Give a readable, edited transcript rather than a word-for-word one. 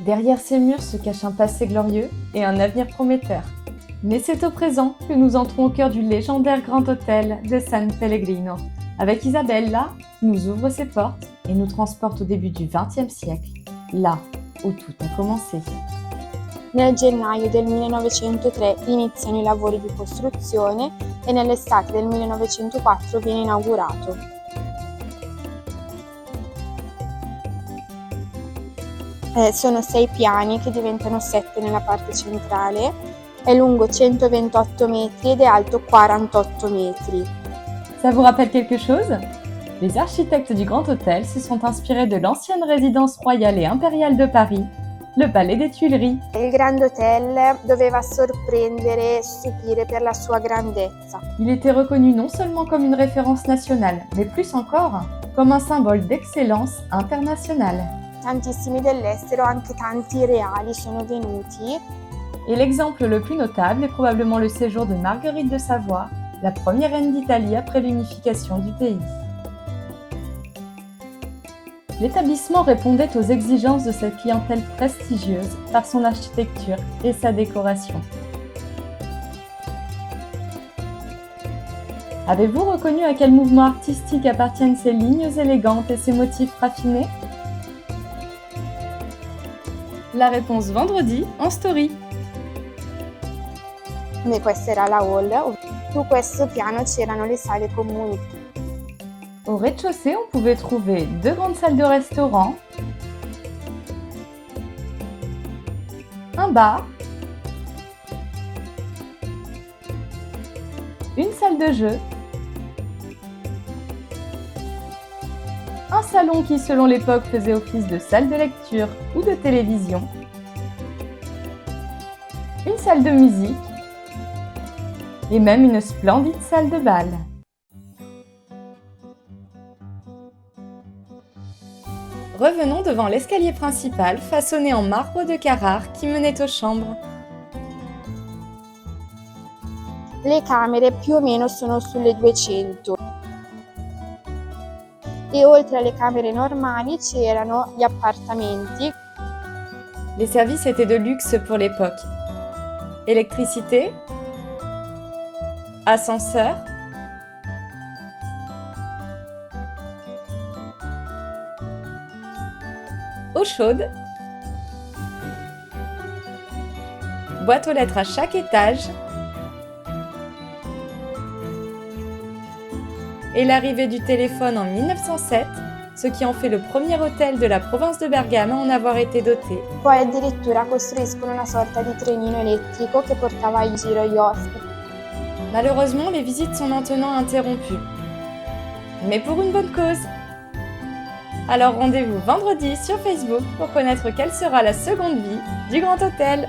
Derrière ces murs se cache un passé glorieux et un avenir prometteur. Mais c'est au présent que nous entrons au cœur du légendaire Grand Hôtel de San Pellegrino. Avec Isabella, qui nous ouvre ses portes et nous transporte au début du XXe siècle, là où tout a commencé. Nel gennaio del 1903 iniziano i lavori di costruzione e nell'estate del 1904 viene inaugurato. Sono 6 piani che diventano 7 nella parte centrale, è lungo 128 metri ed è alto 48 metri. Ça vous rappelle quelque chose? Les architectes du Grand Hôtel se sont inspirés de l'ancienne résidence royale et impériale de Paris, le Palais des Tuileries. Il Grand Hôtel doveva sorprendere e stupire per la sua grandezza. Il était reconnu non seulement comme une référence nationale, mais plus encore comme un symbole d'excellence internationale. Tantissimi dell'estero, anche tanti reali sono venuti. Et l'exemple le plus notable est probablement le séjour de Marguerite de Savoie, la première reine d'Italie après l'unification du pays. L'établissement répondait aux exigences de cette clientèle prestigieuse par son architecture et sa décoration. Avez-vous reconnu à quel mouvement artistique appartiennent ces lignes élégantes et ces motifs raffinés? La réponse vendredi en story. Come questa era la hall, su questo piano c'erano le sale comuni. Au rez-de-chaussée, on pouvait trouver 2 grandes salles de restaurant, un bar, une salle de jeu, un salon qui, selon l'époque, faisait office de salle de lecture ou de télévision, une salle de musique et même une splendide salle de bal. Revenons devant l'escalier principal façonné en marbre de Carrare qui menait aux chambres. Le camere più o meno sono sulle 200. E oltre alle camere normali c'erano gli appartamenti. Les services étaient de luxe pour l'époque. Électricité, ascenseur, eau chaude, boîte aux lettres à chaque étage et l'arrivée du téléphone en 1907, ce qui en fait le premier hôtel de la province de Bergame à en avoir été doté. Poi addirittura costruiscono una sorta di trenino elettrico che portava in giro gli ospiti. Malheureusement, les visites sont maintenant interrompues. Mais pour une bonne cause. Alors rendez-vous vendredi sur Facebook pour connaître quelle sera la seconde vie du Grand Hôtel.